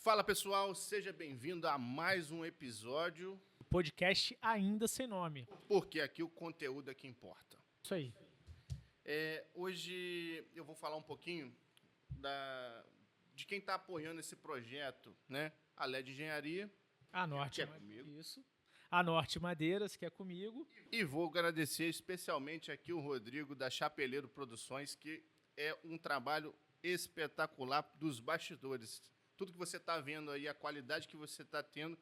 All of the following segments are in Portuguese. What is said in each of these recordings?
Fala pessoal, seja bem-vindo a mais um episódio. Podcast Ainda Sem Nome. Porque aqui o conteúdo é que importa. Isso aí. Hoje eu vou falar um pouquinho de quem está apoiando esse projeto, né? A LED Engenharia, A Norte, que é comigo. Isso. A Norte Madeiras, que é comigo. E vou agradecer especialmente aqui o Rodrigo da Chapeleiro Produções, que é um trabalho espetacular dos bastidores. Tudo que você está vendo aí, a qualidade que você está tendo,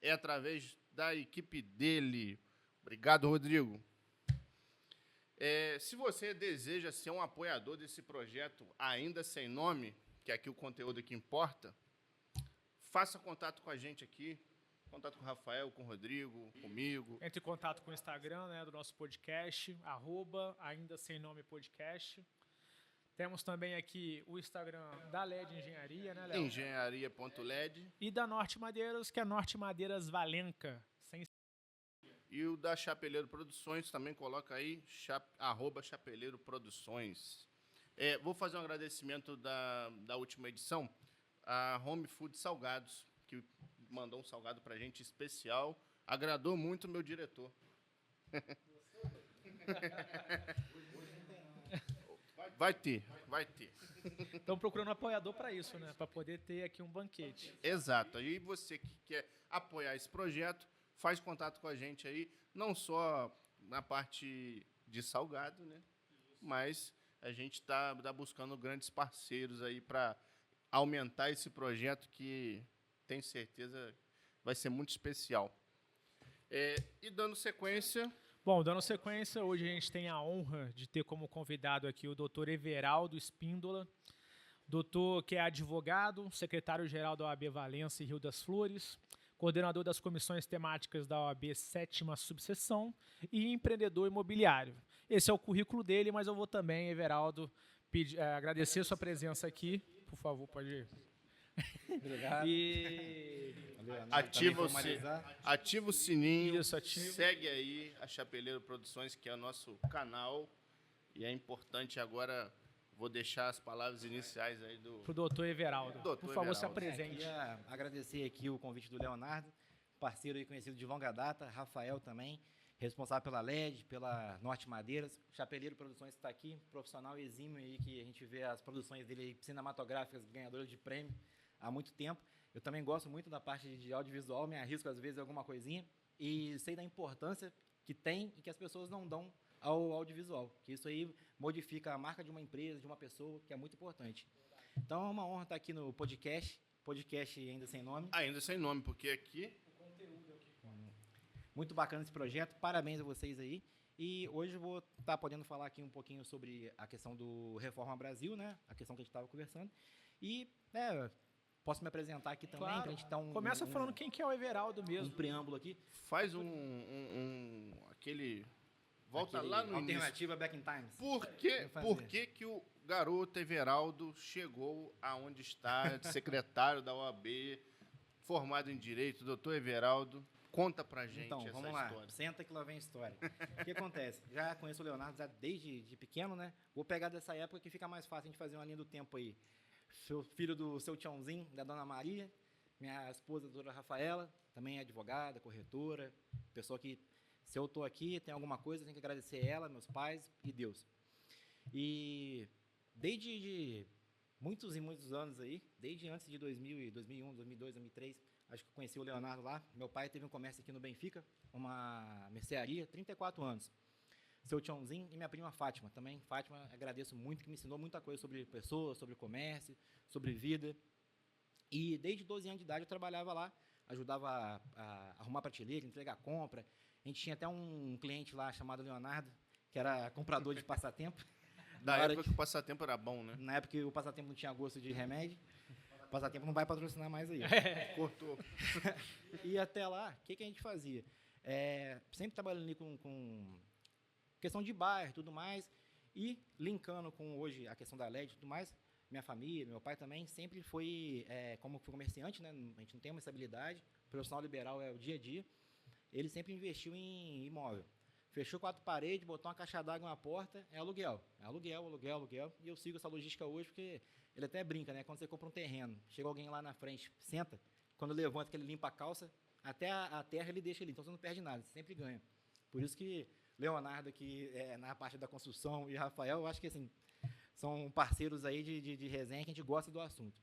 é através da equipe dele. Obrigado, Rodrigo. Se você deseja ser um apoiador desse projeto Ainda Sem Nome, que é aqui o conteúdo que importa, faça contato com a gente aqui, contato com o Rafael, com o Rodrigo, comigo. Entre em contato com o Instagram, né, do nosso podcast, @Ainda Sem Nome Podcast. Temos também aqui o Instagram da LED Engenharia, né, Léo? Engenharia.led. E da Norte Madeiras, que é Norte Madeiras Valenca. E o da Chapeleiro Produções, também coloca aí, @Chapeleiro Produções. Vou fazer um agradecimento da última edição, a Home Food Salgados, que mandou um salgado pra gente especial. Agradou muito o meu diretor. Vai ter. Estão procurando um apoiador para isso, né? Para poder ter aqui um banquete. Exato. Aí você que quer apoiar esse projeto, faz contato com a gente aí, não só na parte de salgado, né? Mas a gente está buscando grandes parceiros aí para aumentar esse projeto que tenho certeza vai ser muito especial. E dando sequência... Bom, dando sequência, hoje a gente tem a honra de ter como convidado aqui o Dr. Everaldo Espíndola, doutor que é advogado, secretário-geral da OAB Valença e Rio das Flores, coordenador das comissões temáticas da OAB 7ª Subseção e empreendedor imobiliário. Esse é o currículo dele, mas eu vou também, Everaldo, agradecer a sua presença aqui. Por favor, pode ir. Obrigado. E ativa o sininho, Isso, ativa. Segue aí a Chapeleiro Produções, que é o nosso canal. E é importante agora, vou deixar as palavras iniciais aí pro doutor Everaldo. Por favor, se apresente. Queria agradecer aqui o convite do Leonardo, parceiro aí conhecido de longa data, Rafael também, responsável pela LED, pela Norte Madeiras. Chapeleiro Produções está aqui, profissional exímio aí, que a gente vê as produções dele aí, cinematográficas, ganhadoras de prêmio há muito tempo. Eu também gosto muito da parte de audiovisual, me arrisco às vezes em alguma coisinha e sei da importância que tem e que as pessoas não dão ao audiovisual, que isso aí modifica a marca de uma empresa, de uma pessoa, que é muito importante. Então é uma honra estar aqui no podcast Ainda Sem Nome. Ainda Sem Nome, porque aqui... O conteúdo aqui. Muito bacana esse projeto, parabéns a vocês aí. E hoje eu vou estar podendo falar aqui um pouquinho sobre a questão do Reforma Brasil, né? A questão que a gente estava conversando. E posso me apresentar aqui também, Claro. para a gente dar Começa falando quem que é o Everaldo mesmo. um preâmbulo aqui. Faz aquele... Volta Aquele lá no início. Alternativa Back in Times. Por que o garoto Everaldo chegou aonde está, de secretário da OAB, formado em Direito? Doutor Everaldo, conta pra gente Então, essa vamos lá. história. Senta que lá vem a história. O que acontece? Já conheço o Leonardo desde pequeno, né? Vou pegar dessa época que fica mais fácil a gente fazer uma linha do tempo aí. Sou filho do seu Tiãozinho, da Dona Maria, minha esposa, a doutora Rafaela, também é advogada, corretora, pessoa que, se eu estou aqui, tem alguma coisa, tenho que agradecer ela, meus pais e Deus. E desde muitos e muitos anos aí, desde antes de 2000, 2001, 2002, 2003, acho que eu conheci o Leonardo lá. Meu pai teve um comércio aqui no Benfica, uma mercearia, 34 anos. Seu Tiãozinho e minha prima Fátima também. Fátima, agradeço muito, que me ensinou muita coisa sobre pessoas, sobre comércio, sobre vida. E desde 12 anos de idade eu trabalhava lá, ajudava a arrumar prateleira, entregar compra. A gente tinha até um cliente lá chamado Leonardo, que era comprador de passatempo. Da época que o passatempo era bom, né? Na época que o passatempo não tinha gosto de remédio. O passatempo não vai patrocinar mais aí. Cortou. E até lá, o que a gente fazia? Sempre trabalhando ali com questão de bairro e tudo mais, e linkando com hoje a questão da LED e tudo mais, minha família, meu pai também, sempre foi, como comerciante, né? A gente não tem uma estabilidade, o profissional liberal é o dia a dia, ele sempre investiu em imóvel. fechou 4 paredes, botou uma caixa d'água na porta, é aluguel. É aluguel, aluguel, aluguel. E eu sigo essa logística hoje porque ele até brinca, né? Quando você compra um terreno, chega alguém lá na frente, senta, quando levanta que ele limpa a calça, até a terra ele deixa ali, então você não perde nada, você sempre ganha. Por isso que Leonardo aqui, na parte da construção, e Rafael, eu acho que assim, são parceiros aí de resenha que a gente gosta do assunto.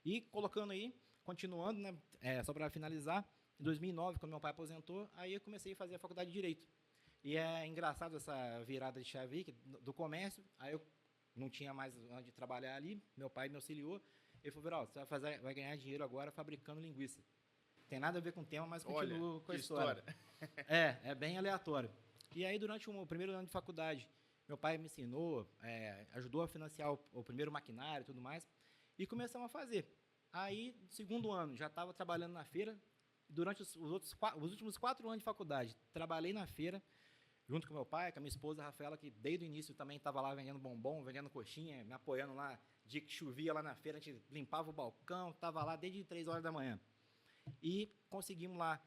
E colocando aí, continuando, né, só para finalizar, em 2009, quando meu pai aposentou, aí eu comecei a fazer a faculdade de Direito. E é engraçado essa virada de chave aí, do comércio, aí eu não tinha mais onde trabalhar ali, meu pai me auxiliou, ele falou, Verão, você vai ganhar dinheiro agora fabricando linguiça. Tem nada a ver com o tema, mas continuo com a história. É bem aleatório. E aí, durante o primeiro ano de faculdade, meu pai me ensinou, ajudou a financiar o primeiro maquinário e tudo mais, e começamos a fazer. Aí, no segundo ano, já estava trabalhando na feira. Durante os últimos 4 anos de faculdade, trabalhei na feira, junto com meu pai, com a minha esposa, a Rafaela, que desde o início também estava lá vendendo bombom, vendendo coxinha, me apoiando lá, dia que chovia lá na feira, a gente limpava o balcão, estava lá desde 3 horas da manhã. E conseguimos lá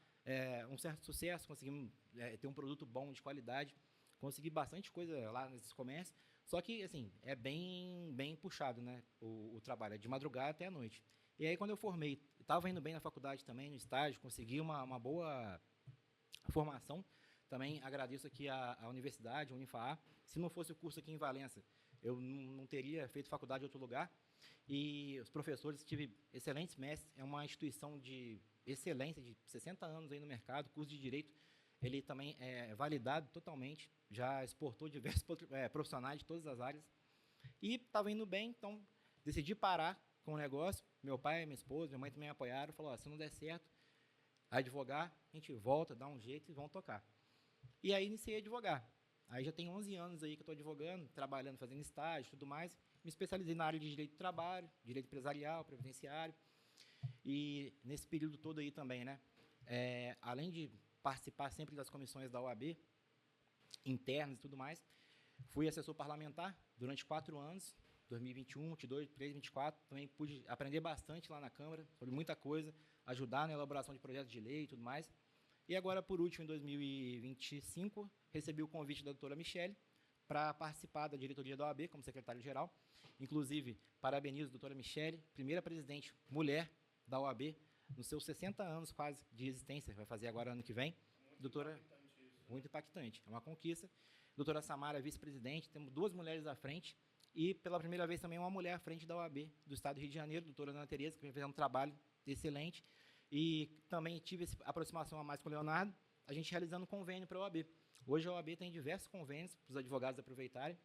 um certo sucesso, conseguimos ter um produto bom, de qualidade, consegui bastante coisa lá nesses comércios, só que, assim, é bem puxado, né, o trabalho, é de madrugada até a noite. E aí, quando eu formei, estava indo bem na faculdade também, no estágio, consegui uma boa formação. Também agradeço aqui a universidade, a Unifaá. Se não fosse o curso aqui em Valença, eu não teria feito faculdade em outro lugar. E os professores, tive excelentes mestres, é uma instituição de excelência, de 60 anos aí no mercado, curso de Direito, ele também é validado totalmente, já exportou diversos profissionais de todas as áreas. E estava indo bem, então decidi parar com o negócio. Meu pai, minha esposa, minha mãe também me apoiaram, falou, se não der certo, advogar, a gente volta, dá um jeito e vamos tocar. E aí iniciei a advogar. Aí já tem 11 anos aí que eu estou advogando, trabalhando, fazendo estágio e tudo mais. Me especializei na área de direito do trabalho, direito empresarial, previdenciário. E nesse período todo aí também, né, além de participar sempre das comissões da OAB, internas e tudo mais, fui assessor parlamentar durante 4 anos, 2021, 2022, 2023, 2024. Também pude aprender bastante lá na Câmara, sobre muita coisa, ajudar na elaboração de projetos de lei e tudo mais. E agora, por último, em 2025, recebi o convite da doutora Michele para participar da diretoria da OAB como secretário-geral. Inclusive, parabenizo a doutora Michele, primeira presidente mulher da OAB, nos seus 60 anos quase de existência, vai fazer agora ano que vem. Doutora, muito impactante, é uma conquista. Doutora Samara, vice-presidente, temos 2 mulheres à frente, e pela primeira vez também uma mulher à frente da OAB do Estado do Rio de Janeiro, doutora Ana Tereza, que vem fazendo um trabalho excelente. E também tive essa aproximação a mais com o Leonardo, a gente realizando um convênio para a OAB. Hoje a OAB tem diversos convênios para os advogados aproveitarem,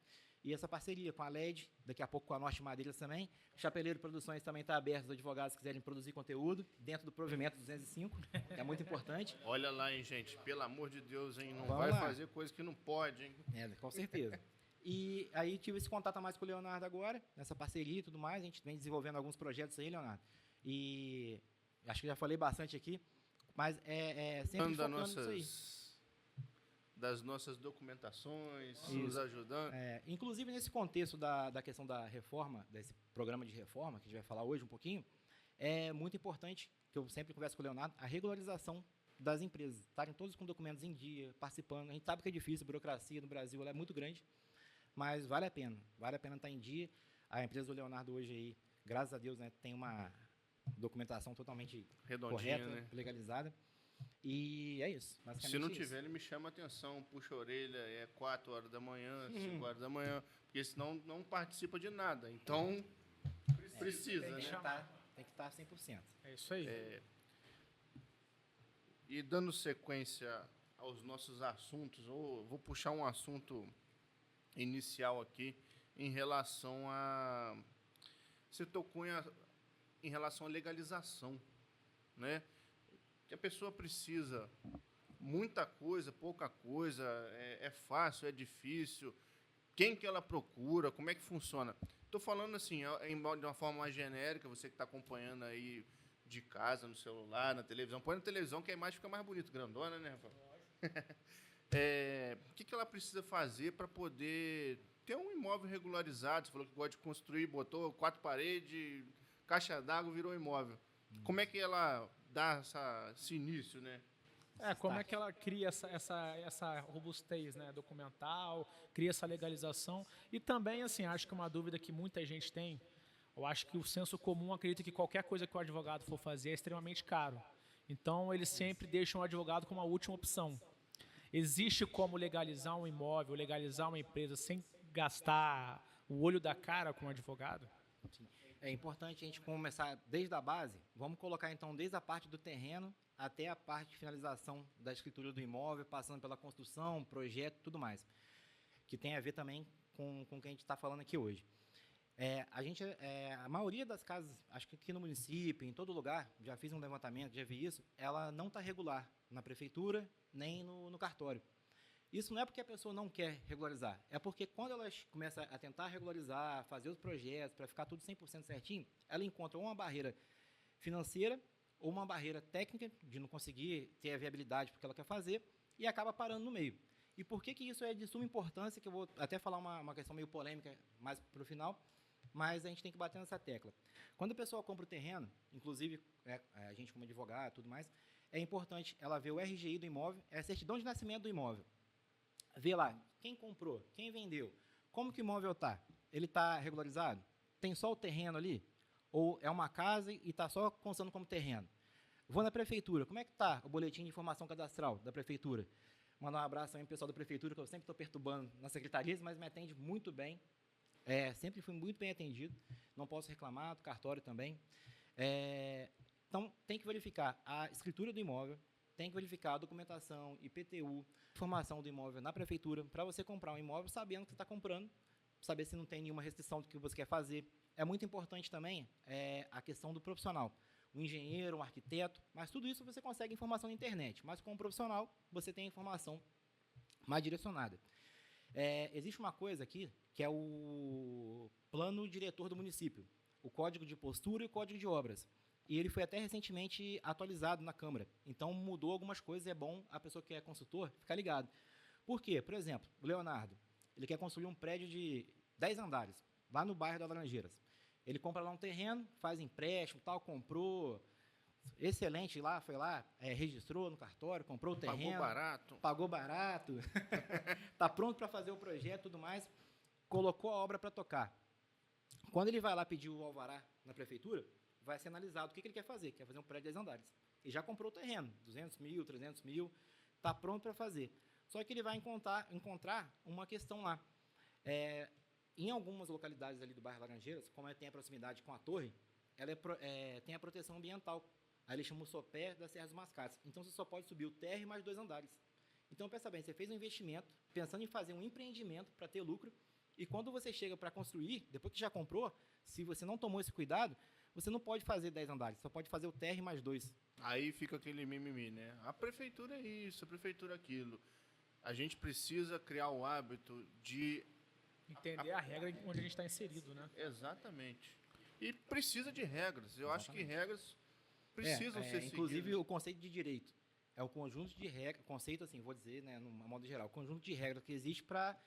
e essa parceria com a LED, daqui a pouco com a Norte Madeiras também. Chapeleiro Produções também está aberto, os advogados que quiserem produzir conteúdo, dentro do provimento 205, que é muito importante. Olha lá, hein, gente, pelo amor de Deus, hein, não Vamos vai lá. fazer coisa que não pode, hein. Com certeza. E aí tive esse contato a mais com o Leonardo agora, nessa parceria e tudo mais, a gente vem desenvolvendo alguns projetos aí, Leonardo, e acho que já falei bastante aqui, mas sempre focando nisso aí. Das nossas documentações, Isso. nos ajudando. Inclusive, nesse contexto da questão da reforma, desse programa de reforma, que a gente vai falar hoje um pouquinho, é muito importante, que eu sempre converso com o Leonardo, a regularização das empresas, estarem todos com documentos em dia, participando. A gente sabe que é difícil, a burocracia no Brasil ela é muito grande, mas vale a pena estar em dia. A empresa do Leonardo hoje, aí, graças a Deus, né, tem uma documentação totalmente Redondinha, correta, né? legalizada. E é isso. Se não tiver, ele me chama a atenção, puxa a orelha, 4 horas da manhã, 5 horas da manhã, porque senão não participa de nada. Então, precisa, né? Tem que estar 100%. É isso aí. E dando sequência aos nossos assuntos, vou puxar um assunto inicial aqui em relação a... Você tocou em relação à legalização, né? Que a pessoa precisa muita coisa, pouca coisa, é fácil, é difícil, quem que ela procura, como é que funciona. Estou falando assim, de uma forma mais genérica, você que está acompanhando aí de casa, no celular, na televisão. Põe na televisão que a imagem fica mais bonita, grandona, né, Rafael? O que ela precisa fazer para poder ter um imóvel regularizado? Você falou que gosta de construir, botou 4 paredes, caixa d'água, virou imóvel. Como é que ela dá esse início, né? Como é que ela cria essa robustez, né, documental, cria essa legalização. E também, assim, acho que uma dúvida que muita gente tem, eu acho que o senso comum acredita que qualquer coisa que o advogado for fazer é extremamente caro. Então, eles sempre deixam o advogado como a última opção. Existe como legalizar um imóvel, legalizar uma empresa sem gastar o olho da cara com o advogado? Sim. É importante a gente começar desde a base. Vamos colocar, então, desde a parte do terreno até a parte de finalização da escritura do imóvel, passando pela construção, projeto, tudo mais, que tem a ver também com o que a gente está falando aqui hoje. A maioria das casas, acho que aqui no município, em todo lugar, já fiz um levantamento, já vi isso, ela não está regular na prefeitura nem no cartório. Isso não é porque a pessoa não quer regularizar, é porque quando ela começa a tentar regularizar, fazer os projetos para ficar tudo 100% certinho, ela encontra uma barreira financeira ou uma barreira técnica de não conseguir ter a viabilidade porque ela quer fazer e acaba parando no meio. E por que isso é de suma importância, que eu vou até falar uma questão meio polêmica mais para o final, mas a gente tem que bater nessa tecla. Quando a pessoa compra o terreno, inclusive a gente como advogado e tudo mais, é importante ela ver o RGI do imóvel, a certidão de nascimento do imóvel. Ver lá quem comprou, quem vendeu, como que o imóvel está. Ele está regularizado? Tem só o terreno ali? Ou é uma casa e está só constando como terreno? Vou na prefeitura, como é que está o boletim de informação cadastral da prefeitura? Mandar um abraço também para o pessoal da prefeitura, que eu sempre estou perturbando na secretaria, mas me atende muito bem. Sempre fui muito bem atendido, não posso reclamar, do cartório também. Então, tem que verificar a escritura do imóvel, tem que verificar a documentação, IPTU, informação do imóvel na prefeitura, para você comprar um imóvel sabendo que você está comprando, saber se não tem nenhuma restrição do que você quer fazer. É muito importante também a questão do profissional, um engenheiro, um arquiteto, mas tudo isso você consegue informação na internet, mas com um profissional você tem informação mais direcionada. Existe uma coisa aqui, que é o plano diretor do município, o código de postura e o código de obras. E ele foi até recentemente atualizado na Câmara. Então, mudou algumas coisas e é bom a pessoa que é consultor ficar ligado. Por quê? Por exemplo, o Leonardo, ele quer construir um prédio de 10 andares, lá no bairro das Laranjeiras. Ele compra lá um terreno, faz empréstimo, tal, comprou, excelente lá, foi lá, registrou no cartório, comprou o terreno. Pagou barato. Está pronto para fazer o projeto e tudo mais. Colocou a obra para tocar. Quando ele vai lá pedir o alvará na prefeitura, vai ser analisado o que ele quer fazer. Quer fazer um prédio de 10 andares. E já comprou o terreno, 200 mil, 300 mil, está pronto para fazer. Só que ele vai encontrar uma questão lá. Em algumas localidades ali do bairro Laranjeiras, como tem a proximidade com a torre, ela tem a proteção ambiental. Aí ele chama o sopé da Serra dos Mascates. Então, você só pode subir o térreo mais 2 andares. Então, pensa bem, você fez um investimento, pensando em fazer um empreendimento para ter lucro, e quando você chega para construir, depois que já comprou, se você não tomou esse cuidado, você não pode fazer 10 andares, só pode fazer o térreo mais 2. Aí fica aquele mimimi, né? A prefeitura é isso, a prefeitura é aquilo. A gente precisa criar o hábito de... entender a regra onde a gente está inserido, né? Exatamente. E precisa de regras. Eu acho que regras precisam ser seguidas. Inclusive, o conceito de direito é o conjunto de regras, conceito assim, vou dizer, né, no modo geral, o conjunto de regras que existe para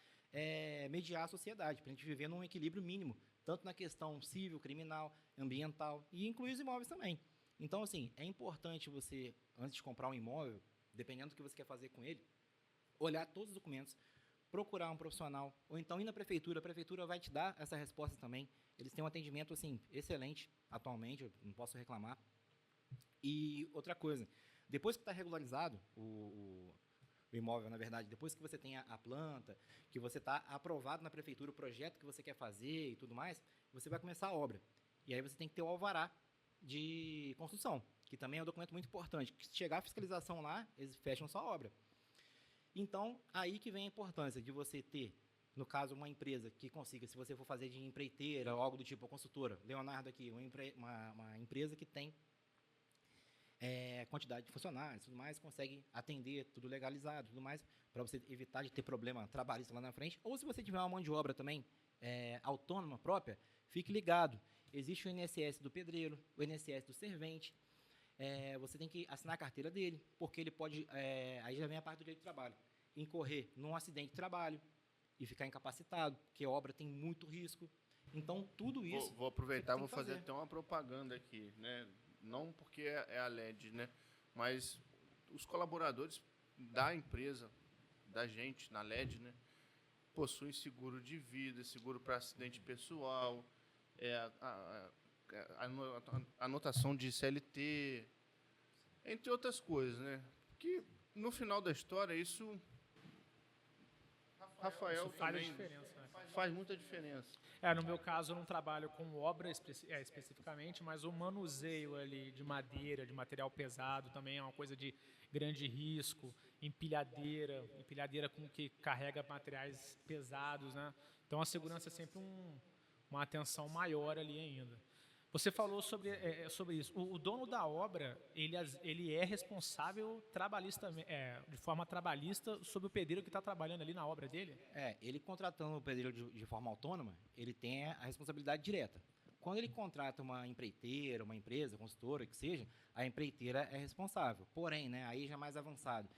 mediar a sociedade, para a gente viver num equilíbrio mínimo, tanto na questão civil, criminal, ambiental e incluir os imóveis também. Então, assim, é importante você, antes de comprar um imóvel, dependendo do que você quer fazer com ele, olhar todos os documentos, procurar um profissional, ou então ir na prefeitura, a prefeitura vai te dar essa resposta também. Eles têm um atendimento, assim, excelente atualmente, eu não posso reclamar. E outra coisa, depois que está regularizado o imóvel, na verdade, depois que você tem a planta, que você está aprovado na prefeitura o projeto que você quer fazer e tudo mais, você vai começar a obra. E aí você tem que ter o alvará de construção, que também é um documento muito importante. Se chegar a fiscalização lá, eles fecham sua obra. Então, aí que vem a importância de você ter, no caso, uma empresa que consiga, se você for fazer de empreiteira ou algo do tipo, a consultora, Leonardo aqui, uma empresa que tem quantidade de funcionários, tudo mais, consegue atender, tudo legalizado, tudo mais, para você evitar de ter problema trabalhista lá na frente. Ou se você tiver uma mão de obra também autônoma própria, fique ligado. Existe o INSS do pedreiro, o INSS do servente. Você tem que assinar a carteira dele, porque ele pode, aí já vem a parte do direito do trabalho, incorrer num acidente de trabalho e ficar incapacitado, porque a obra tem muito risco. Então, tudo isso... Vou aproveitar, vou fazer até uma propaganda aqui, né? Não porque é a LED, né? Mas os colaboradores da empresa, da gente, na LED, né, possuem seguro de vida, seguro para acidente pessoal, anotação de CLT, entre outras coisas, né? Que, no final da história, isso... Rafael Isso faz a também diferença, né? faz muita diferença. No meu caso, eu não trabalho com obra especificamente, mas o manuseio ali de madeira, de material pesado, também é uma coisa de grande risco, empilhadeira com que carrega materiais pesados, né? Então a segurança é sempre uma atenção maior ali ainda. Você falou sobre isso. O dono da obra, ele é responsável de forma trabalhista sobre o pedreiro que está trabalhando ali na obra dele? Ele contratando o pedreiro de forma autônoma, ele tem a responsabilidade direta. Quando ele contrata uma empreiteira, uma empresa, consultora, que seja, a empreiteira é responsável. Porém, né, aí já é mais avançado.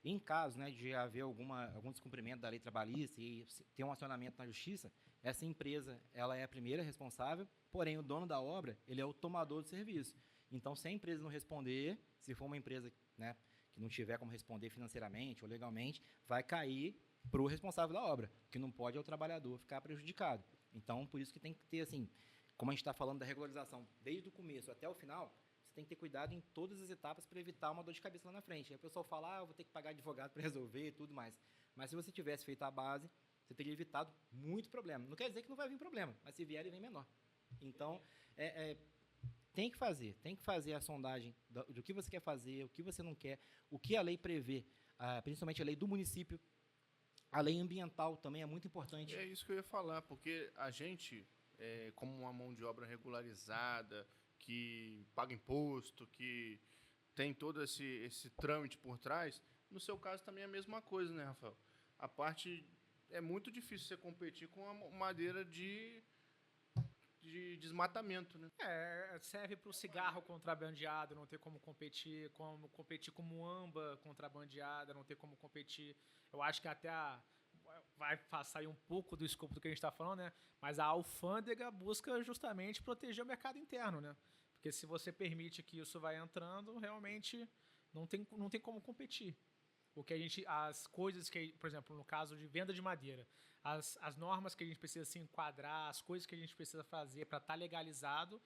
Em caso, né, de haver algum descumprimento da lei trabalhista e ter um acionamento na justiça, essa empresa ela é a primeira responsável, porém o dono da obra ele é o tomador do serviço. Então, se a empresa não responder, se for uma empresa, né, que não tiver como responder financeiramente ou legalmente, vai cair para o responsável da obra, que não pode é o trabalhador ficar prejudicado. Então, por isso que tem que ter, assim, como a gente está falando da regularização desde o começo até o final, você tem que ter cuidado em todas as etapas para evitar uma dor de cabeça lá na frente. Aí o pessoal fala, eu vou ter que pagar advogado para resolver e tudo mais. Mas se você tivesse feito a base, você teria evitado muito problema. Não quer dizer que não vai vir problema, mas se vier, ele vem menor. Então, tem que fazer a sondagem do que você quer fazer, o que você não quer, o que a lei prevê, principalmente a lei do município. A lei ambiental também é muito importante. É isso que eu ia falar, porque a gente, como uma mão de obra regularizada, que paga imposto, que tem todo esse trâmite por trás, no seu caso também é a mesma coisa, né, Rafael? A parte... É muito difícil você competir com a madeira de desmatamento, né? Serve para o cigarro contrabandeado, não ter como competir com muamba contrabandeada, não ter como competir. Eu acho que até vai sair um pouco do escopo do que a gente está falando, né? Mas a alfândega busca justamente proteger o mercado interno, né? Porque se você permite que isso vá entrando, realmente não tem como competir. As coisas que, por exemplo, no caso de venda de madeira, as normas que a gente precisa se enquadrar, as coisas que a gente precisa fazer para estar legalizado,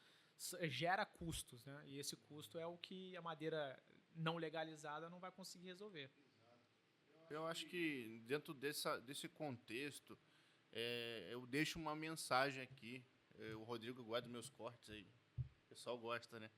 gera custos, né? E esse custo é o que a madeira não legalizada não vai conseguir resolver. Eu acho que dentro desse contexto, eu deixo uma mensagem aqui. O Rodrigo guarda meus cortes aí. O pessoal gosta, né?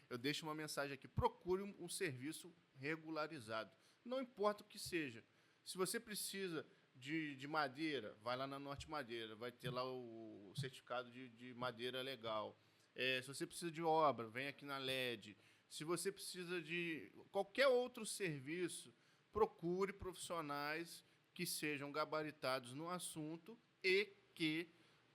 Eu deixo uma mensagem aqui. Procure um serviço regularizado. Não importa o que seja. Se você precisa de madeira, vai lá na Norte Madeira, vai ter lá o certificado de madeira legal. Se você precisa de obra, vem aqui na LED. Se você precisa de qualquer outro serviço, procure profissionais que sejam gabaritados no assunto e que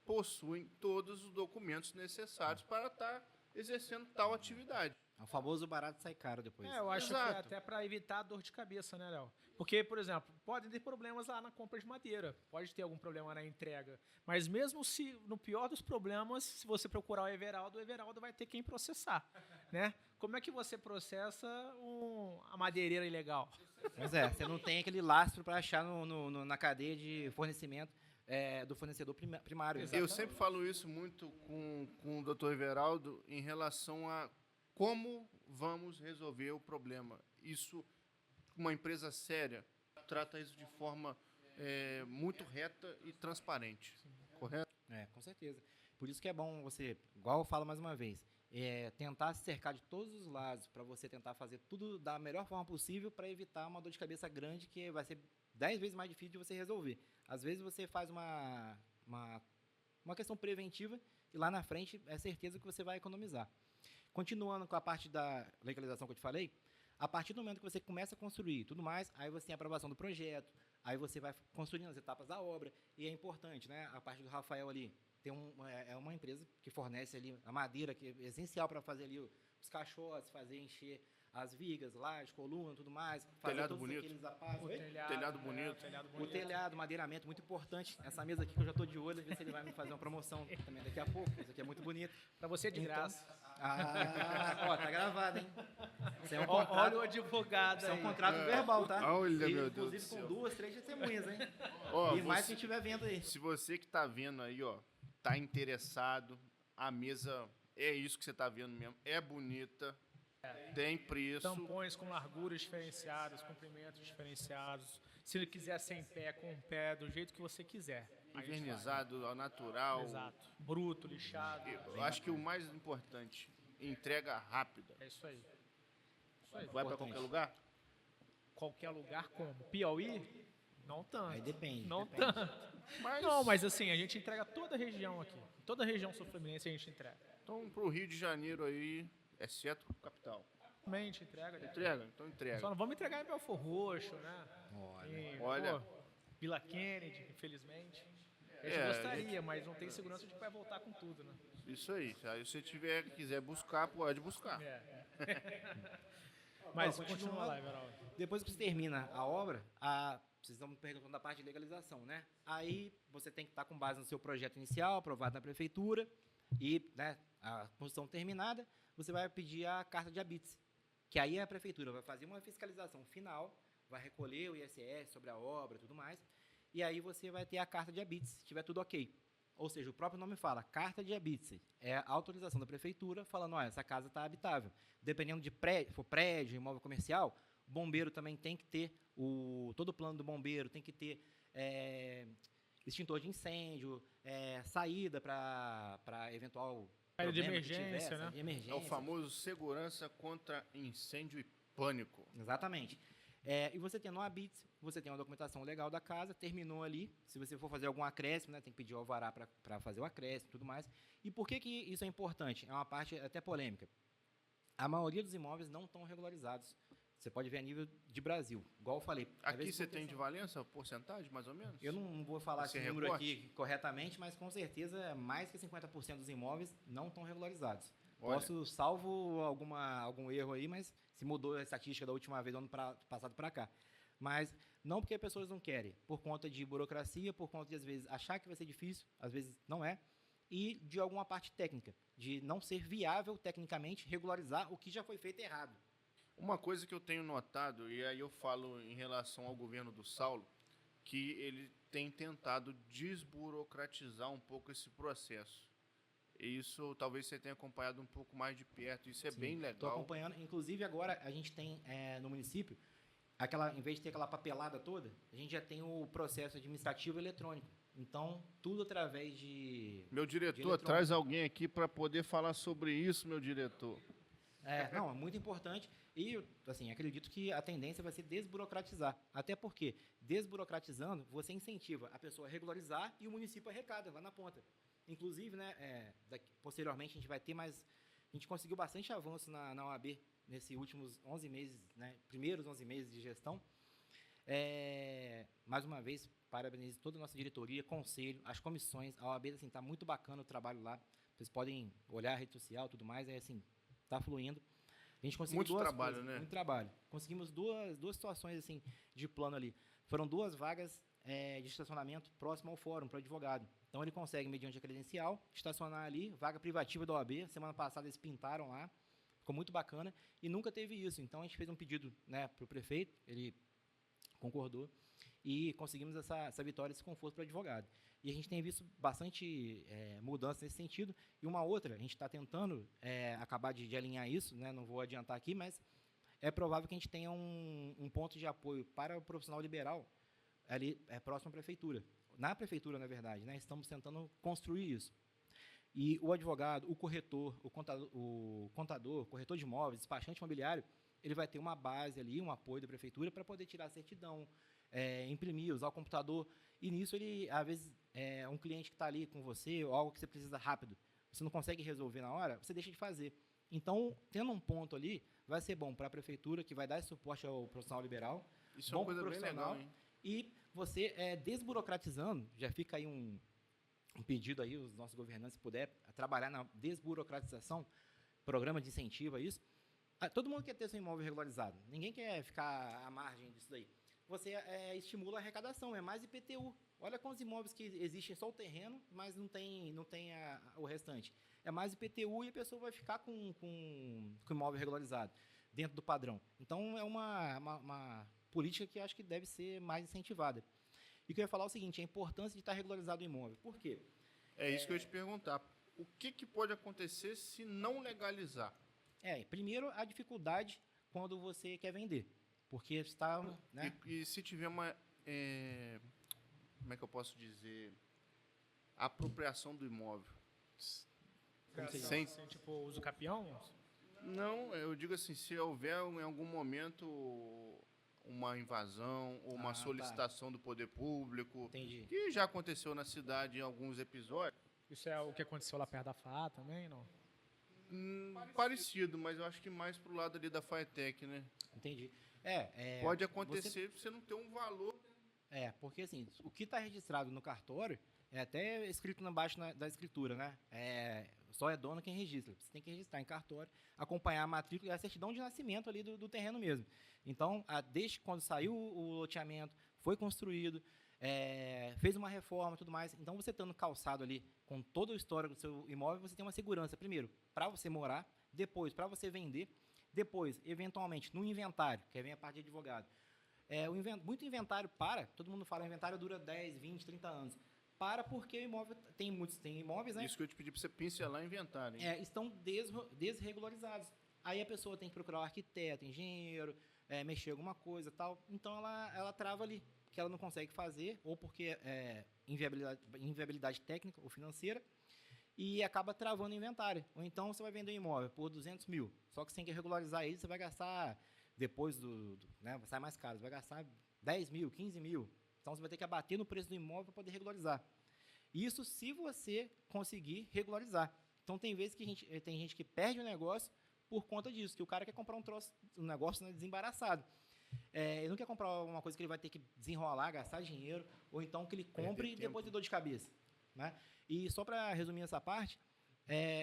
possuem todos os documentos necessários para estar exercendo tal atividade. O famoso barato sai caro depois. Eu acho Exato. que até para evitar dor de cabeça, né, Léo? Porque, por exemplo, podem ter problemas lá na compra de madeira, pode ter algum problema na entrega, mas mesmo se, no pior dos problemas, se você procurar o Everaldo vai ter quem processar, né? Como é que você processa a madeireira ilegal? Pois você não tem aquele lastro para achar na cadeia de fornecimento do fornecedor primário. Eu sempre falo isso muito com o Dr. Everaldo em relação a como vamos resolver o problema. Isso, uma empresa séria, trata isso de forma muito reta e transparente. Correto? Com certeza. Por isso que é bom você, igual eu falo mais uma vez, tentar se cercar de todos os lados para você tentar fazer tudo da melhor forma possível para evitar uma dor de cabeça grande que vai ser 10 vezes mais difícil de você resolver. Às vezes você faz uma questão preventiva e lá na frente é certeza que você vai economizar. Continuando com a parte da legalização que eu te falei, a partir do momento que você começa a construir tudo mais, aí você tem a aprovação do projeto, aí você vai construindo as etapas da obra, e é importante, né? A parte do Rafael ali, tem uma empresa que fornece ali a madeira, que é essencial para fazer ali os caixotes, fazer encher as vigas, lajes, coluna, tudo mais, fazer telhado todos bonito. aqueles aparelhos. Telhado bonito. O telhado, madeiramento, muito importante. Essa mesa aqui que eu já estou de olho, ver se ele vai me fazer uma promoção também daqui a pouco. Isso aqui é muito bonito. Para você de graça. Tá gravado, hein? Isso é um Olha contrato, o advogado isso é um aí. contrato verbal, tá? Olha, E, meu Deus do inclusive com céu. 2, 3 testemunhas, hein? Ó, E mais você- quem estiver vendo aí. se você que tá vendo aí, ó, tá interessado, a mesa é isso que você tá vendo mesmo, é bonita, tem preço. Tampões com larguras diferenciadas, comprimentos diferenciados. Se ele quiser sem pé, com o pé, do jeito que você quiser. A gente Invernizado ao natural. faz. Exato. Bruto, lixado. Eu acho que o mais importante, entrega rápida. É isso aí. Isso aí. Vai para Importante. qualquer lugar? Qualquer lugar como? Piauí? Não tanto. Aí depende. Não depende. tanto. Mas, Não, mas assim, a gente entrega toda a região aqui. Toda a região sul-fluminense a gente entrega. então, pro Rio de Janeiro aí, exceto capital. Realmente entrega. Entrega? Então entrega. Só não vamos entregar em Belfor Roxo, né? Olha. Em, Olha. pô, Vila Kennedy, infelizmente. A gente É, gostaria, mas não tem segurança de que vai voltar com tudo, né? Isso aí. Se aí você quiser buscar, pode buscar. É. Mas Ó, continua continuando. lá, Everaldo. Depois que você termina a obra, vocês estão me perguntando da parte de legalização, né? Aí você tem que estar com base no seu projeto inicial, aprovado na prefeitura, e né, a construção terminada, você vai pedir a carta de habite, que aí a prefeitura vai fazer uma fiscalização final, vai recolher o ISS sobre a obra e tudo mais, e aí você vai ter a carta de habite, se tiver tudo ok. Ou seja, o próprio nome fala, carta de habite, é a autorização da prefeitura falando, olha, essa casa está habitável. Dependendo de prédio, for prédio, imóvel comercial, o bombeiro também tem que ter, todo o plano do bombeiro tem que ter extintor de incêndio, saída para eventual Saída de problema que emergência, tiver, né? saída de emergência. É o famoso segurança contra incêndio e pânico. Exatamente. E você tendo um habite, você tem uma documentação legal da casa, terminou ali. Se você for fazer algum acréscimo, né, tem que pedir o alvará para fazer o acréscimo e tudo mais. E por que isso é importante? É uma parte até polêmica. A maioria dos imóveis não estão regularizados. Você pode ver a nível de Brasil. Igual eu falei. às Aqui vezes você por tem de questão- Valença, porcentagem, mais ou menos? Eu não vou falar Esse esse número recorte? aqui corretamente, mas com certeza mais que 50% dos imóveis não estão regularizados. Olha. Posso, salvo algum erro aí, mas se mudou a estatística da última vez do ano passado para cá. Mas não porque as pessoas não querem, por conta de burocracia, por conta de, às vezes, achar que vai ser difícil, às vezes não é, e de alguma parte técnica, de não ser viável tecnicamente regularizar o que já foi feito errado. Uma coisa que eu tenho notado, e aí eu falo em relação ao governo do Saulo, que ele tem tentado desburocratizar um pouco esse processo. E isso talvez você tenha acompanhado um pouco mais de perto. Isso é Sim, bem Estou legal. acompanhando. Inclusive, agora a gente tem no município, em vez de ter aquela papelada toda, a gente já tem o processo administrativo eletrônico. Então, tudo através de. Meu diretor, eletrônico. traz alguém aqui para poder falar sobre isso, meu diretor. Não, é muito importante. E, assim, acredito que a tendência vai ser desburocratizar. Até porque, desburocratizando, você incentiva a pessoa a regularizar e o município arrecada lá na ponta. Inclusive, né, posteriormente, a gente vai ter mais. A gente conseguiu bastante avanço na OAB nesses últimos 11 meses, né, primeiros 11 meses de gestão. Mais uma vez, parabenizo toda a nossa diretoria, conselho, as comissões. A OAB está muito bacana o trabalho lá. Vocês podem olhar a rede social e tudo mais. Assim, está fluindo. A gente conseguiu Muito trabalho, né? Muito trabalho. Conseguimos duas situações assim, de plano ali. Foram 2 vagas de estacionamento próximo ao fórum para o advogado. Então, ele consegue, mediante a credencial, estacionar ali, vaga privativa da OAB. Semana passada, eles pintaram lá. Ficou muito bacana. E nunca teve isso. Então, a gente fez um pedido, né, para o prefeito. Ele concordou. E conseguimos essa vitória, esse conforto para o advogado. E a gente tem visto bastante mudança nesse sentido. E uma outra, a gente está tentando acabar de alinhar isso, né? Não vou adiantar aqui, mas é provável que a gente tenha um ponto de apoio para o profissional liberal ali próximo à prefeitura. Na prefeitura, na verdade, né? Estamos tentando construir isso. E o advogado, o corretor, o contador, corretor de imóveis, despachante imobiliário, ele vai ter uma base ali, um apoio da prefeitura para poder tirar a certidão, imprimir, usar o computador. E nisso, ele, às vezes, um cliente que está ali com você, ou algo que você precisa rápido, você não consegue resolver na hora, você deixa de fazer. Então, tendo um ponto ali, vai ser bom para a prefeitura, que vai dar esse suporte ao profissional liberal. Isso é bom uma coisa pro bem profissional. legal, hein? E você, desburocratizando, já fica aí um pedido aí, os nossos governantes, se puder trabalhar na desburocratização, programa de incentivo a isso. Todo mundo quer ter seu imóvel regularizado. Ninguém quer ficar à margem disso daí. Você estimula a arrecadação, é mais IPTU. Olha quantos imóveis que existem só o terreno, mas não tem o restante. É mais IPTU e a pessoa vai ficar com o imóvel regularizado. dentro do padrão. Então, é uma política que eu acho que deve ser mais incentivada. E que eu ia falar é o seguinte, a importância de estar regularizado o imóvel. Por quê? É isso que eu ia te perguntar. O que pode acontecer se não legalizar? Primeiro, a dificuldade quando você quer vender. Porque está... Né? E se tiver uma... como é que eu posso dizer? Apropriação do imóvel. Sem, tipo, uso capião? Não, eu digo assim, se houver em algum momento uma invasão ou uma solicitação do poder público, Entendi. que já aconteceu na cidade em alguns episódios. Isso é o que aconteceu lá perto da FA também, não? Parecido, mas eu acho que mais pro lado ali da Faetec, né? Entendi. Pode acontecer você não ter um valor. Porque assim, o que está registrado no cartório é até escrito embaixo da escritura, né? Só é dono quem registra. Você tem que registrar em cartório, acompanhar a matrícula e a certidão de nascimento ali do terreno mesmo. Então, desde quando saiu o loteamento, foi construído, fez uma reforma e tudo mais. Então, você estando calçado ali com todo o histórico do seu imóvel, você tem uma segurança, primeiro, para você morar, depois, para você vender, depois, eventualmente, no inventário, que aí vem a parte de advogado. Muito inventário todo mundo fala, o inventário dura 10, 20, 30 anos. Porque o imóvel tem imóveis, né? Isso que eu te pedi para você pincelar o inventário. Hein? Estão desregularizados. Aí a pessoa tem que procurar um arquiteto, engenheiro, mexer alguma coisa tal. Então ela trava ali, que ela não consegue fazer, ou porque inviabilidade técnica ou financeira, e acaba travando o inventário. Ou então você vai vender um imóvel por 200 mil, só que você tem que regularizar ele, você vai gastar, depois né, vai sair mais caro, você vai gastar 10 mil, 15 mil. Então, você vai ter que abater no preço do imóvel para poder regularizar. Isso se você conseguir regularizar. Então, tem vezes que tem gente que perde o negócio por conta disso, que o cara quer comprar um negócio, né, desembaraçado. Ele não quer comprar uma coisa que ele vai ter que desenrolar, gastar dinheiro, ou então que ele compre e depois ter dor de cabeça. Né? E só para resumir essa parte,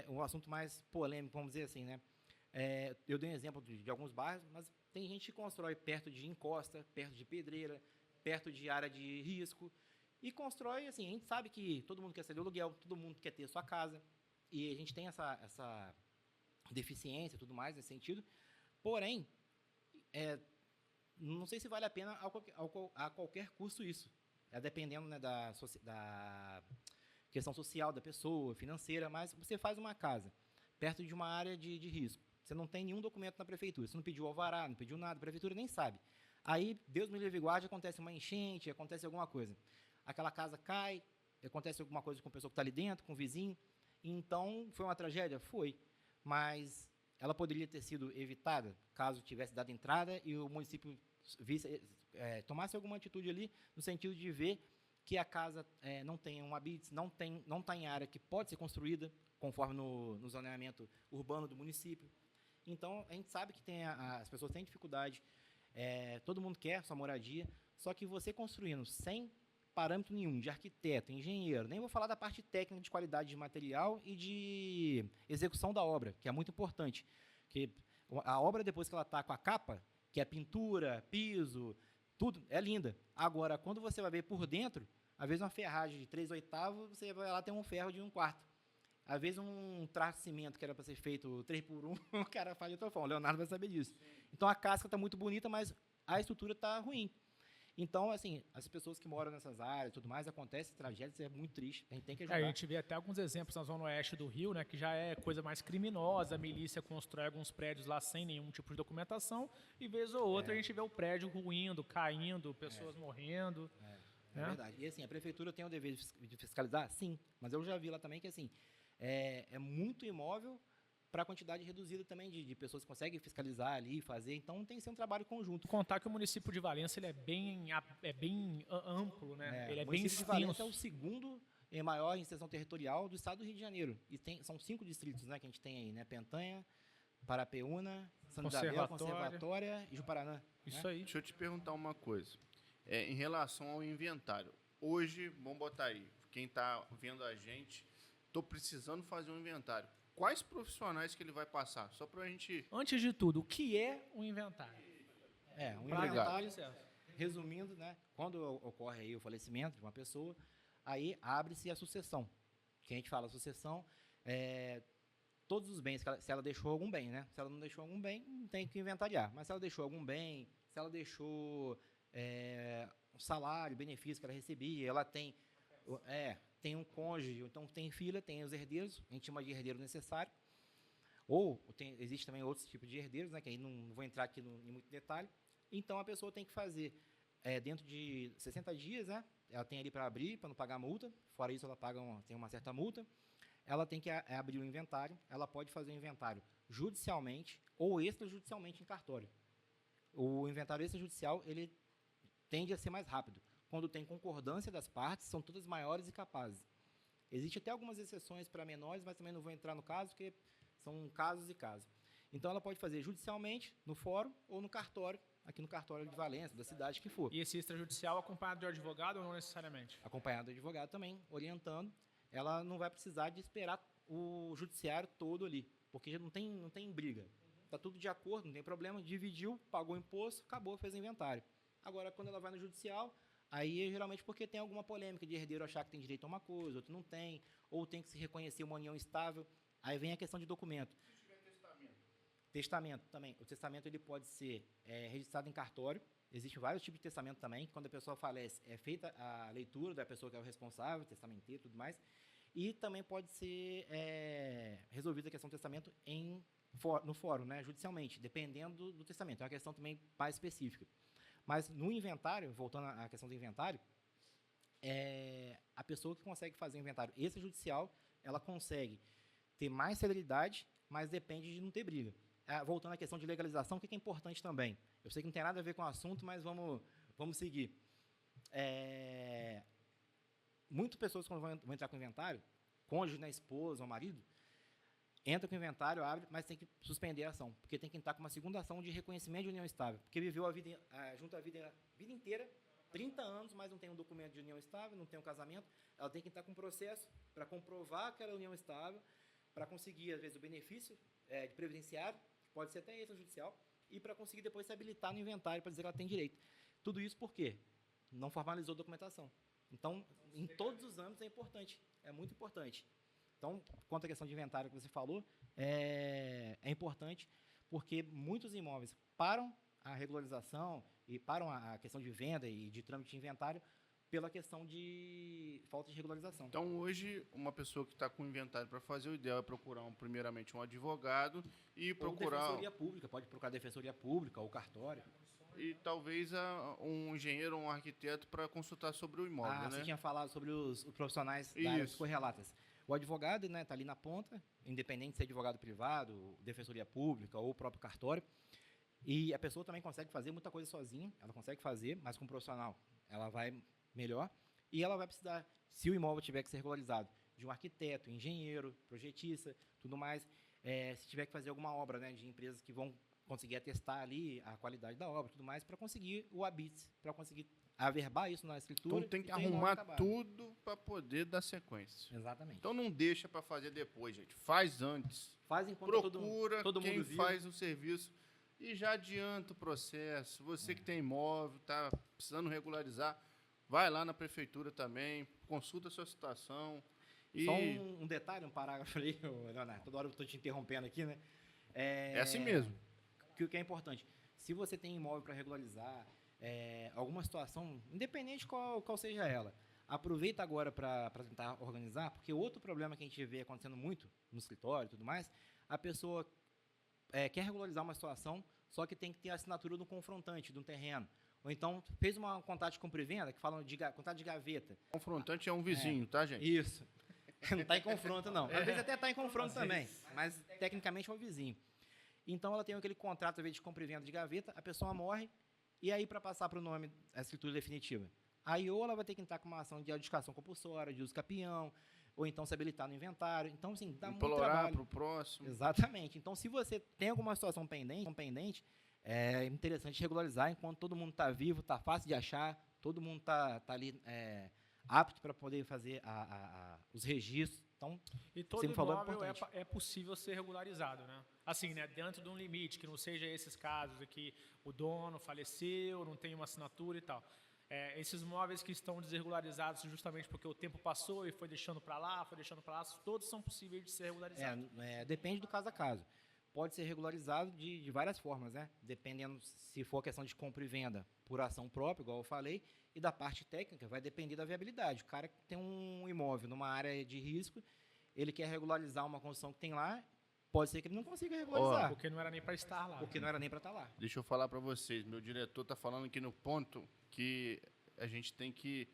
um assunto mais polêmico, vamos dizer assim, né? Eu dei um exemplo de alguns bairros, mas tem gente que constrói perto de encosta, perto de pedreira, perto de área de risco, e constrói, assim, a gente sabe que todo mundo quer sair do aluguel, todo mundo quer ter a sua casa, e a gente tem essa deficiência e tudo mais nesse sentido, porém, não sei se vale a pena a qualquer custo isso, dependendo, né, da questão social da pessoa, financeira, mas você faz uma casa perto de uma área de risco, você não tem nenhum documento na prefeitura, você não pediu alvará, não pediu nada, a prefeitura nem sabe. Aí, Deus me livre e guarde, acontece uma enchente, acontece alguma coisa. Aquela casa cai, acontece alguma coisa com a pessoa que está ali dentro, com o vizinho. Então, foi uma tragédia? Foi. Mas ela poderia ter sido evitada caso tivesse dado entrada e o município tomasse alguma atitude ali, no sentido de ver que a casa não tem um habite, não está em área que pode ser construída, conforme no zoneamento urbano do município. Então, a gente sabe que as pessoas têm dificuldade. Todo mundo quer sua moradia, só que você construindo sem parâmetro nenhum de arquiteto, engenheiro, nem vou falar da parte técnica de qualidade de material e de execução da obra, que é muito importante. Que a obra, depois que ela está com a capa, que é pintura, piso, tudo, é linda. Agora, quando você vai ver por dentro, às vezes uma ferragem de 3/8, você vai lá ter um ferro de 1/4. Às vezes um traço de cimento que era para ser feito 3x1, o cara faz de outra forma. O Leonardo vai saber disso. Então, a casca está muito bonita, mas a estrutura está ruim. Então, assim, as pessoas que moram nessas áreas e tudo mais, acontece tragédias, é muito triste. A gente tem que ajudar. A gente vê até alguns exemplos na zona oeste do Rio, né, que já é coisa mais criminosa. A milícia constrói alguns prédios lá sem nenhum tipo de documentação e, vez ou outra, a gente vê o prédio ruindo, caindo, pessoas morrendo. É verdade. E, assim, a prefeitura tem o dever de fiscalizar? Sim. Mas eu já vi lá também que, assim, é muito imóvel para a quantidade reduzida também de pessoas que conseguem fiscalizar ali, fazer. Então, tem que ser um trabalho conjunto. Contar que o município de Valença ele é bem amplo, né? Ele é bem extenso. O município de Valença é o segundo maior extensão territorial do estado do Rio de Janeiro. E são 5 distritos, né, que a gente tem aí, né? Pentanha, Parapeúna, Santa Isabel, Conservatória e Juparanã. Isso aí. Deixa eu te perguntar uma coisa. Em relação ao inventário. Hoje, vamos botar aí, quem está vendo a gente, estou precisando fazer um inventário. Quais profissionais que ele vai passar? Só para a gente... Antes de tudo, o que é um inventário? Um inventário, resumindo, né, quando ocorre aí o falecimento de uma pessoa, aí abre-se a sucessão. Que a gente fala sucessão, todos os bens, se ela deixou algum bem, né? Se ela não deixou algum bem, não tem que inventariar. Mas se ela deixou algum bem, se ela deixou um salário, benefício que ela recebia, ela tem um cônjuge, então tem filha, tem os herdeiros, a gente chama de herdeiro necessário. Ou existe também outros tipos de herdeiros, né? Que aí não vou entrar aqui em muito detalhe. Então, a pessoa tem que fazer, dentro de 60 dias, né? Ela tem ali para abrir, para não pagar multa. Fora isso, ela tem uma certa multa. Ela tem que abrir o inventário. Ela pode fazer o inventário judicialmente ou extrajudicialmente em cartório. O inventário extrajudicial, ele tende a ser mais rápido. Quando tem concordância das partes, são todas maiores e capazes. Existem até algumas exceções para menores, mas também não vou entrar no caso, porque são casos e casos. Então, ela pode fazer judicialmente, no fórum ou no cartório, aqui no cartório de Valença, da cidade que for. E esse extrajudicial acompanhado de advogado ou não necessariamente? Acompanhado de advogado também, orientando. Ela não vai precisar de esperar o judiciário todo ali, porque não tem briga. Está tudo de acordo, não tem problema, dividiu, pagou o imposto, acabou, fez o inventário. Agora, quando ela vai no judicial, aí é geralmente porque tem alguma polêmica de herdeiro achar que tem direito a uma coisa, outro não tem, ou tem que se reconhecer uma união estável. Aí vem a questão de documento. Testamento também. O testamento ele pode ser registrado em cartório. Existem vários tipos de testamento também. Quando a pessoa falece, é feita a leitura da pessoa que é o responsável, testamenteiro e tudo mais. E também pode ser resolvida a questão do testamento no fórum, né, judicialmente, dependendo do testamento. É uma questão também mais específica. Mas no inventário, voltando à questão do inventário, a pessoa que consegue fazer o inventário extrajudicial, ela consegue ter mais celeridade, mas depende de não ter briga. Voltando à questão de legalização, o que é importante também? Eu sei que não tem nada a ver com o assunto, mas vamos seguir. Muitas pessoas, quando vão entrar com o inventário, cônjuge, né, esposa ou marido, entra com o inventário, abre, mas tem que suspender a ação, porque tem que entrar com uma segunda ação de reconhecimento de união estável, porque viveu junto a vida inteira, 30 anos, mas não tem um documento de união estável, não tem um casamento, ela tem que entrar com um processo para comprovar aquela união estável, para conseguir, às vezes, o benefício de previdenciário, pode ser até extrajudicial, e para conseguir depois se habilitar no inventário para dizer que ela tem direito. Tudo isso por quê? Não formalizou a documentação. Então, em todos os âmbitos é importante, é muito importante. Então, quanto à questão de inventário que você falou, é importante porque muitos imóveis param a regularização e param a questão de venda e de trâmite de inventário pela questão de falta de regularização. Então, hoje, uma pessoa que está com inventário para fazer, o ideal é procurar primeiramente um advogado e procurar... Ou defensoria pública, pode procurar defensoria pública ou cartório. E talvez um engenheiro ou um arquiteto para consultar sobre o imóvel, né? Você tinha falado sobre os profissionais da área dos correlatas. O advogado, né, tá ali na ponta, independente de ser advogado privado, defensoria pública ou o próprio cartório. E a pessoa também consegue fazer muita coisa sozinha, ela consegue fazer, mas com um profissional ela vai melhor. E ela vai precisar, se o imóvel tiver que ser regularizado, de um arquiteto, engenheiro, projetista, tudo mais. Se tiver que fazer alguma obra, né, de empresas que vão conseguir atestar ali a qualidade da obra, tudo mais, para conseguir o habite, para conseguir averbar isso na escritura. Então tem que arrumar tudo para poder dar sequência. Exatamente. Então não deixa para fazer depois, gente. Faz antes. Faz enquanto procura todo quem mundo faz o serviço e já adianta o processo. Você que tem imóvel, está precisando regularizar, vai lá na prefeitura também, consulta a sua situação. E... Só um detalhe, um parágrafo ali, Leonardo, toda hora eu estou te interrompendo aqui, né? É assim mesmo. O que é importante, se você tem imóvel para regularizar, alguma situação, independente qual seja ela, aproveita agora para tentar organizar, porque outro problema que a gente vê acontecendo muito no escritório e tudo mais, a pessoa quer regularizar uma situação, só que tem que ter a assinatura do confrontante, de um terreno. Ou então, fez uma contrato de compra e venda, que falam de contrato de gaveta. Confrontante é um vizinho, tá, gente? Isso. Não está em confronto, não. Às vezes até está em confronto também, mas tecnicamente é um vizinho. Então, ela tem aquele contrato, às vezes, de compra e venda de gaveta, a pessoa morre, e aí, para passar para o nome, a escritura definitiva, aí ou ela vai ter que entrar com uma ação de adjudicação compulsória, de uso capião, ou então se habilitar no inventário. Então, assim, dá muito trabalho. Para o próximo. Exatamente. Então, se você tem alguma situação pendente, é interessante regularizar enquanto todo mundo está vivo, está fácil de achar, todo mundo está ali apto para poder fazer os registros. Então, e todo imóvel é possível ser regularizado, né? Assim, né, dentro de um limite, que não seja esses casos aqui, o dono faleceu, não tem uma assinatura e tal. Esses móveis que estão desregularizados justamente porque o tempo passou e foi deixando para lá, todos são possíveis de ser regularizados. Depende do caso a caso. Pode ser regularizado de várias formas, né? Dependendo se for questão de compra e venda por ação própria, igual eu falei, e da parte técnica, vai depender da viabilidade. O cara que tem um imóvel numa área de risco, ele quer regularizar uma construção que tem lá, pode ser que ele não consiga regularizar. Porque não era nem para estar lá. Porque não era nem para estar lá. Deixa eu falar para vocês, meu diretor está falando aqui no ponto que a gente tem que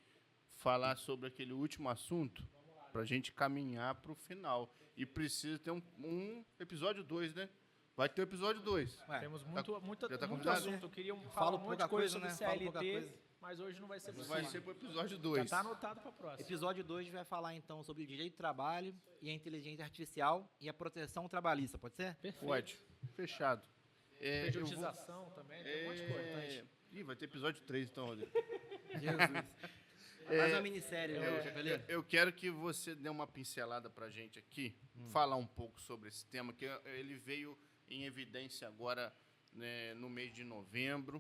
falar sobre aquele último assunto para a gente caminhar para o final. E precisa ter um episódio 2, né? Vai ter o episódio 2. Temos muito já tá muito convidado? assunto. Eu queria falar Falo um monte pouca de coisa coisa, sobre né? Falo pouca CLT, coisa. mas hoje não vai ser possível. Vai ser para o episódio Já 2. está anotado para a próxima. Episódio 2 vai falar, então, sobre o direito do trabalho e a inteligência artificial e a proteção trabalhista, pode ser? Perfeito. Pode. Fechado. Pejotização também, tem um monte de coisa. Ih, vai ter episódio 3, então, Rodrigo. Jesus. Mais uma minissérie, Chapeleiro. Eu quero que você dê uma pincelada para a gente aqui, falar um pouco sobre esse tema, que ele veio em evidência agora, né, no mês de novembro.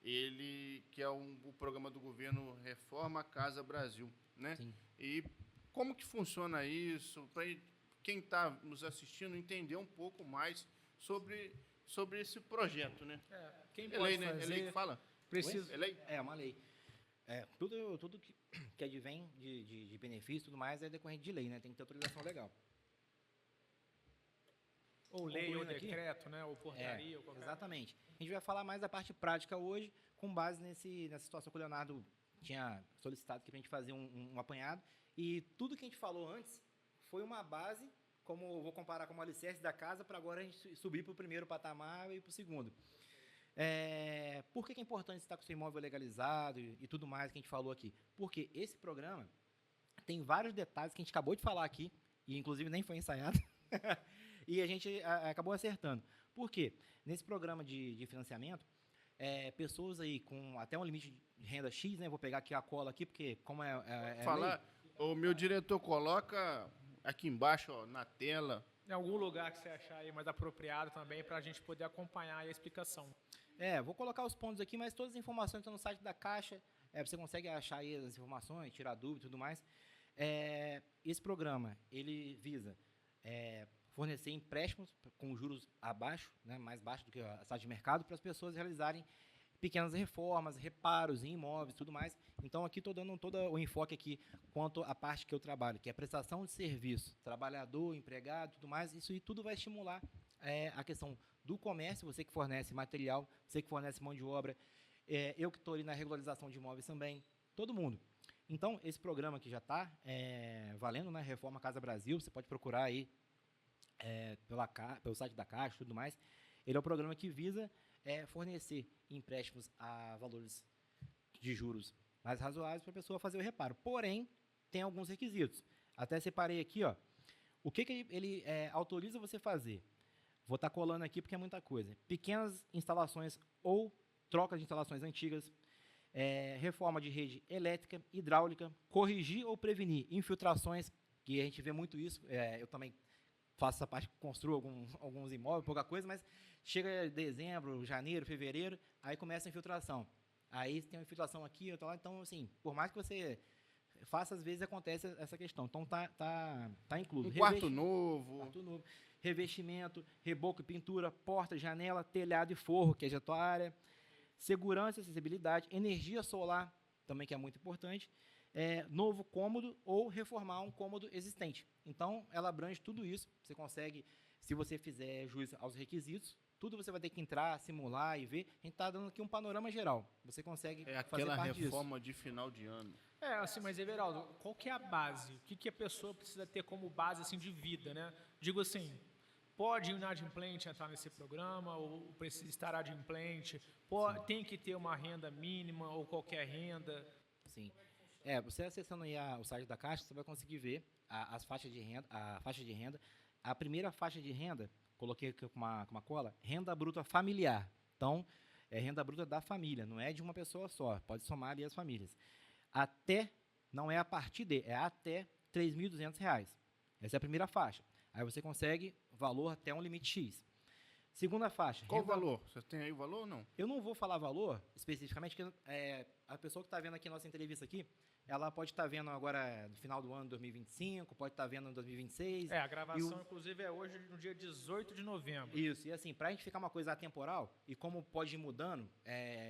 Ele, que é o programa do governo Reforma Casa Brasil, né? Sim. E como que funciona isso, para quem está nos assistindo entender um pouco mais sobre esse projeto, né? Quem É pode lei, né? fazer, É lei que fala? precisa... É lei? É uma lei. Tudo que advém de benefício e tudo mais é decorrente de lei, né? Tem que ter autorização legal. Ou lei, ou Concluindo aqui. decreto, né? Ou portaria, ou qualquer... Exatamente. A gente vai falar mais da parte prática hoje, com base nessa situação que o Leonardo tinha solicitado aqui para a gente fazer um apanhado. E tudo que a gente falou antes foi uma base, como eu vou comparar com o alicerce da casa, para agora a gente subir para o primeiro patamar e para o segundo. Por que é importante estar com o seu imóvel legalizado e tudo mais que a gente falou aqui? Porque esse programa tem vários detalhes que a gente acabou de falar aqui, e inclusive nem foi ensaiado, e a gente acabou acertando. Por quê? Nesse programa de financiamento, pessoas aí com até um limite de renda X, né? Vou pegar aqui a cola aqui, porque como Falar, o meu diretor coloca aqui embaixo, ó, na tela. Em algum lugar que você achar aí mais apropriado também, para a gente poder acompanhar aí a explicação. Vou colocar os pontos aqui, mas todas as informações estão no site da Caixa. Você consegue achar aí as informações, tirar dúvida e tudo mais. Esse programa, ele visa fornecer empréstimos com juros abaixo, né, mais baixo do que a taxa de mercado, para as pessoas realizarem pequenas reformas, reparos em imóveis e tudo mais. Então, aqui estou dando todo o enfoque aqui quanto à parte que eu trabalho, que é a prestação de serviço, trabalhador, empregado e tudo mais. Isso aí tudo vai estimular a questão do comércio, você que fornece material, você que fornece mão de obra, eu que estou ali na regularização de imóveis também, todo mundo. Então, esse programa que já está valendo, né, Reforma Casa Brasil, você pode procurar aí pelo site da Caixa e tudo mais. Ele é um programa que visa fornecer empréstimos a valores de juros mais razoáveis para a pessoa fazer o reparo. Porém, tem alguns requisitos. Até separei aqui, ó, o que ele autoriza você fazer. Vou estar colando aqui porque é muita coisa. Pequenas instalações ou troca de instalações antigas, reforma de rede elétrica, hidráulica, corrigir ou prevenir infiltrações, que a gente vê muito isso. Eu também faço essa parte, construo alguns imóveis, pouca coisa, mas chega dezembro, janeiro, fevereiro, aí começa a infiltração. Aí tem uma infiltração aqui, outra lá. Então, assim, por mais que você faça, às vezes acontece essa questão. Então, tá incluso. Quarto novo. Revestimento, reboco e pintura, porta, janela, telhado e forro, que é a tua área. Segurança, acessibilidade, energia solar, também que é muito importante. Novo cômodo ou reformar um cômodo existente. Então, ela abrange tudo isso. Você consegue, se você fizer jus aos requisitos, tudo você vai ter que entrar, simular e ver. A gente está dando aqui um panorama geral. Você consegue fazer aquela parte reforma disso. de final de ano. Assim, mas Everaldo, qual que é a base? O que a pessoa precisa ter como base assim, de vida, né? Digo assim, pode o inadimplente entrar nesse programa, ou precisa estar adimplente, tem que ter uma renda mínima ou qualquer renda? Sim. Você acessando aí o site da Caixa, você vai conseguir ver as faixas de renda, a faixa de renda. A primeira faixa de renda, coloquei aqui com uma cola, renda bruta familiar. Então, é renda bruta da família, não é de uma pessoa só, pode somar ali as famílias. Não é a partir de, é até R$ 3.200. Essa é a primeira faixa. Aí você consegue valor até um limite X. Segunda faixa. Qual o valor? Você tem aí o valor ou não? Eu não vou falar valor especificamente, porque a pessoa que está vendo aqui a nossa entrevista aqui, ela pode estar vendo agora no final do ano 2025, pode estar vendo em 2026. A gravação, inclusive, é hoje, no dia 18 de novembro. Isso, e assim, para a gente ficar uma coisa atemporal, e como pode ir mudando,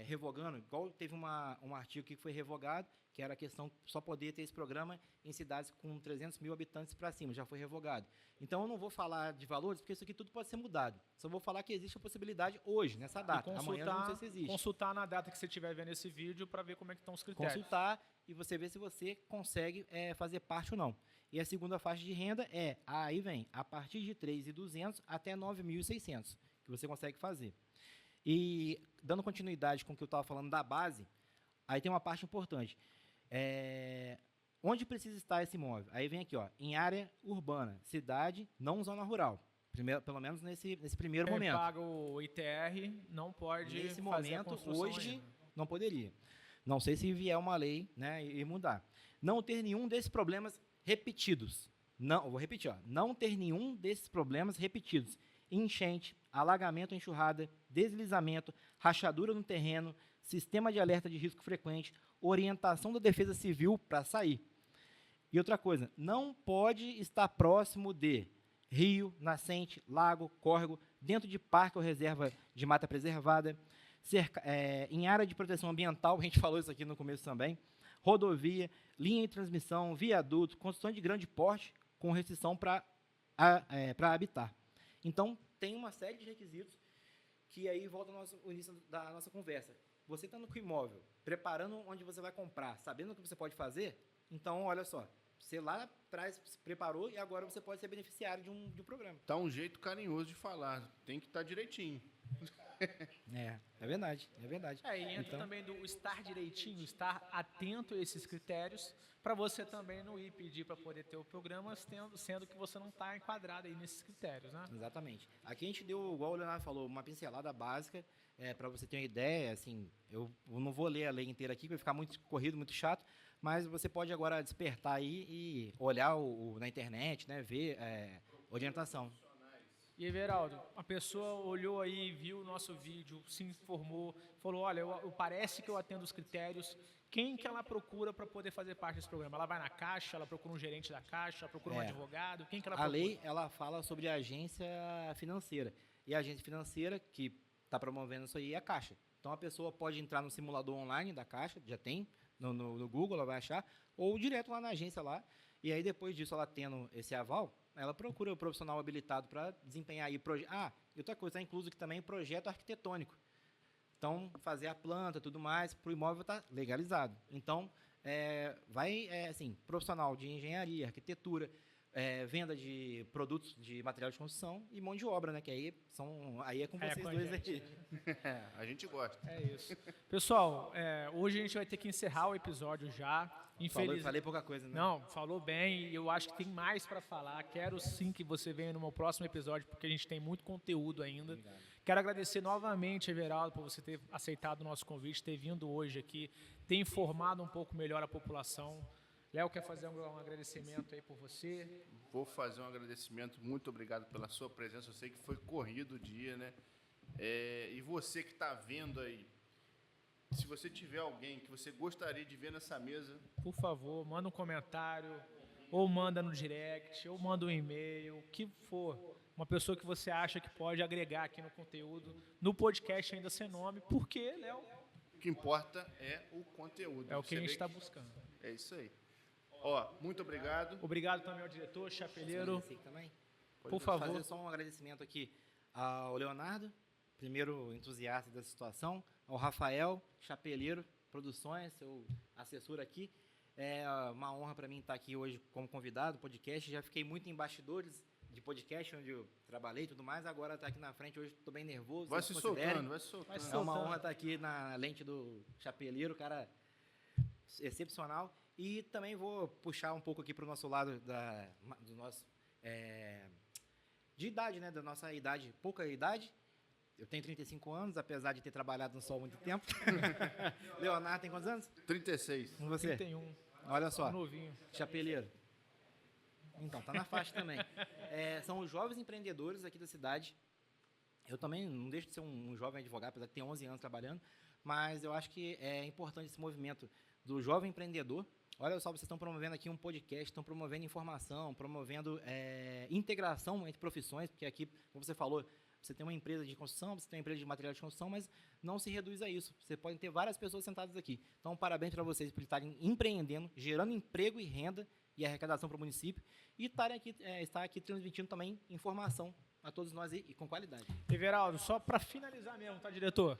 revogando, igual teve um artigo que foi revogado, que era a questão de só poder ter esse programa em cidades com 300 mil habitantes para cima, já foi revogado. Então, eu não vou falar de valores, porque isso aqui tudo pode ser mudado. Só vou falar que existe a possibilidade hoje, nessa data. Amanhã eu não sei se existe. Consultar na data que você estiver vendo esse vídeo para ver como é que estão os critérios. Consultar e você ver se você consegue fazer parte ou não. E a segunda faixa de renda aí vem, a partir de 3.200 até 9.600, que você consegue fazer. E, dando continuidade com o que eu estava falando da base, aí tem uma parte importante. Onde precisa estar esse imóvel? Aí vem aqui, ó, em área urbana, cidade, não zona rural. Pelo menos nesse primeiro momento. Quem paga o ITR não pode nesse fazer a momento, construção hoje, ainda. não poderia. Não sei se vier uma lei, né, e mudar. Não ter nenhum desses problemas repetidos. Não, vou repetir, ó, não ter nenhum desses problemas repetidos. Enchente, alagamento, enxurrada, deslizamento, rachadura no terreno, sistema de alerta de risco frequente, orientação da Defesa Civil para sair. E outra coisa, não pode estar próximo de rio, nascente, lago, córrego, dentro de parque ou reserva de mata preservada, em área de proteção ambiental, a gente falou isso aqui no começo também, rodovia, linha de transmissão, viaduto, construção de grande porte com restrição para habitar. Então, tem uma série de requisitos que aí volta ao início da nossa conversa. Você estando com o imóvel, preparando onde você vai comprar, sabendo o que você pode fazer, então, olha só, você lá atrás se preparou e agora você pode ser beneficiário de um programa. Tá um jeito carinhoso de falar, tem que estar direitinho. É verdade, é verdade. E entra também do estar direitinho, estar atento a esses critérios, para você também não ir pedir para poder ter o programa, sendo que você não está enquadrado aí nesses critérios, né? Exatamente. Aqui a gente deu, igual o Leonardo falou, uma pincelada básica, para você ter uma ideia, assim, eu não vou ler a lei inteira aqui, vai ficar muito corrido, muito chato, mas você pode agora despertar aí e olhar na internet, né, ver orientação. E, Everaldo, a pessoa olhou aí, viu o nosso vídeo, se informou, falou, olha, parece que eu atendo os critérios. Quem que ela procura para poder fazer parte desse programa? Ela vai na Caixa, ela procura um gerente da Caixa, ela procura um advogado? Quem que ela procura? A lei, ela fala sobre a agência financeira. E a agência financeira que está promovendo isso aí é a Caixa. Então, a pessoa pode entrar no simulador online da Caixa, já tem, no Google, ela vai achar, ou direto lá na agência lá. E aí, depois disso, ela tendo esse aval, ela procura o profissional habilitado para desempenhar aí e outra coisa, está incluso aqui também projeto arquitetônico. Então, fazer a planta, tudo mais, para o imóvel estar legalizado. Então, assim, profissional de engenharia, arquitetura, venda de produtos de material de construção e mão de obra, né? Que aí é com vocês dois aqui. A gente gosta. É isso. Pessoal, hoje a gente vai ter que encerrar o episódio já. Falei pouca coisa, né? Não, falou bem e eu acho que tem mais para falar. Quero sim que você venha no meu próximo episódio, porque a gente tem muito conteúdo ainda. Obrigado. Quero agradecer novamente, Everaldo, por você ter aceitado o nosso convite, ter vindo hoje aqui, ter informado um pouco melhor a população. Léo, quer fazer um agradecimento aí por você? Vou fazer um agradecimento, muito obrigado pela sua presença, eu sei que foi corrido o dia, né? E você que está vendo aí, se você tiver alguém que você gostaria de ver nessa mesa... Por favor, manda um comentário, ou manda no direct, ou manda um e-mail, o que for. Uma pessoa que você acha que pode agregar aqui no conteúdo, no podcast ainda sem nome, porque, Léo... O que importa é o conteúdo. É o que a gente está buscando. É isso aí. Muito obrigado. Obrigado também ao diretor, Chapeleiro. Também. Por favor. Fazer só um agradecimento aqui ao Leonardo, primeiro entusiasta dessa situação, ao Rafael, Chapeleiro Produções, seu assessor aqui. É uma honra para mim estar aqui hoje como convidado do podcast. Já fiquei muito em bastidores de podcast, onde eu trabalhei e tudo mais. Agora está aqui na frente, hoje estou bem nervoso. Vai se soltando. É uma honra estar aqui na lente do Chapeleiro, cara excepcional. E também vou puxar um pouco aqui para o nosso lado do nosso de idade, né? Da nossa idade, pouca idade. Eu tenho 35 anos, apesar de ter trabalhado no sol há muito tempo. Leonardo tem quantos anos? 36. Com você? 31. Olha só. Novinho. Chapeleiro. Então, tá na faixa também. São os jovens empreendedores aqui da cidade Eu também não deixo de ser um jovem advogado, apesar de ter 11 anos trabalhando, mas eu acho que é importante esse movimento do jovem empreendedor. Olha só, vocês estão promovendo aqui um podcast, estão promovendo informação, promovendo integração entre profissões, porque aqui, como você falou, você tem uma empresa de construção, você tem uma empresa de material de construção, mas não se reduz a isso. Você pode ter várias pessoas sentadas aqui. Então, parabéns para vocês por estarem empreendendo, gerando emprego e renda e arrecadação para o município e estar aqui transmitindo também informação a todos nós e com qualidade. Everaldo, só para finalizar mesmo, tá, diretor?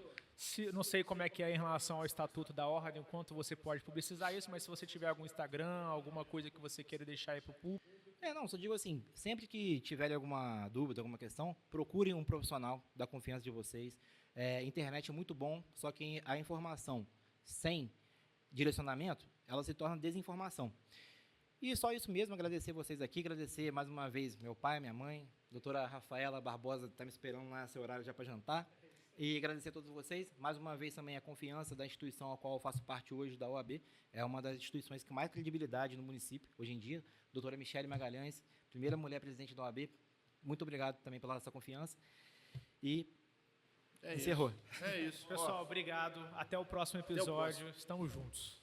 Não sei como é que é em relação ao estatuto da ordem, o quanto você pode publicizar isso, mas se você tiver algum Instagram, alguma coisa que você queira deixar aí para o público. Só digo assim, sempre que tiverem alguma dúvida, alguma questão, procurem um profissional da confiança de vocês. Internet é muito bom, só que a informação sem direcionamento, ela se torna desinformação. E só isso mesmo, agradecer vocês aqui, agradecer mais uma vez meu pai, minha mãe, doutora Rafaela Barbosa está me esperando lá nesse horário já para jantar. E agradecer a todos vocês, mais uma vez também a confiança da instituição a qual eu faço parte hoje, da OAB, é uma das instituições que mais credibilidade no município, hoje em dia, doutora Michele Magalhães, primeira mulher presidente da OAB, muito obrigado também pela essa confiança, e encerrou. É isso. Pessoal, obrigado, até o próximo episódio, estamos juntos.